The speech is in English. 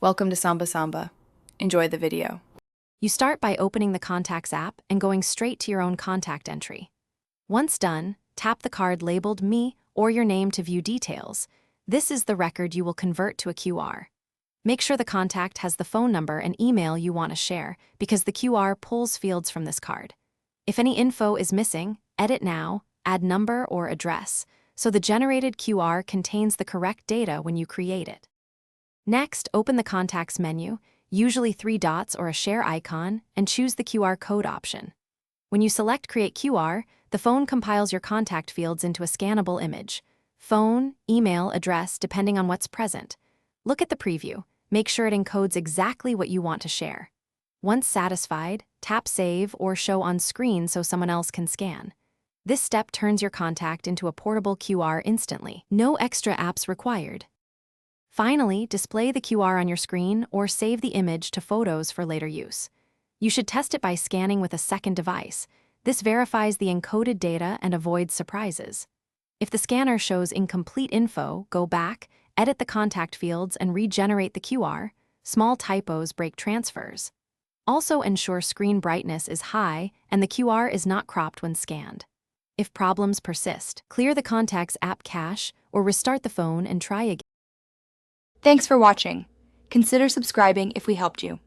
Welcome to Samba Samba. Enjoy the video. You start by opening the Contacts app and going straight to your own contact entry. Once done, tap the card labeled Me or your name to view details. This is the record you will convert to a QR. Make sure the contact has the phone number and email you want to share, because the QR pulls fields from this card. If any info is missing, edit now, add number or address, so the generated QR contains the correct data when you create it. Next, open the Contacts menu, usually 3 dots or a share icon, and choose the QR code option. When you select Create QR, the phone compiles your contact fields into a scannable image. Phone, email, address, depending on what's present. Look at the preview. Make sure it encodes exactly what you want to share. Once satisfied, tap Save or Show on screen so someone else can scan. This step turns your contact into a portable QR instantly. No extra apps required. Finally, display the QR on your screen or save the image to Photos for later use. You should test it by scanning with a second device. This verifies the encoded data and avoids surprises. If the scanner shows incomplete info, go back, edit the contact fields, and regenerate the QR. Small typos break transfers. Also ensure screen brightness is high and the QR is not cropped when scanned. If problems persist, clear the Contacts app cache or restart the phone and try again. Thanks for watching. Consider subscribing if we helped you.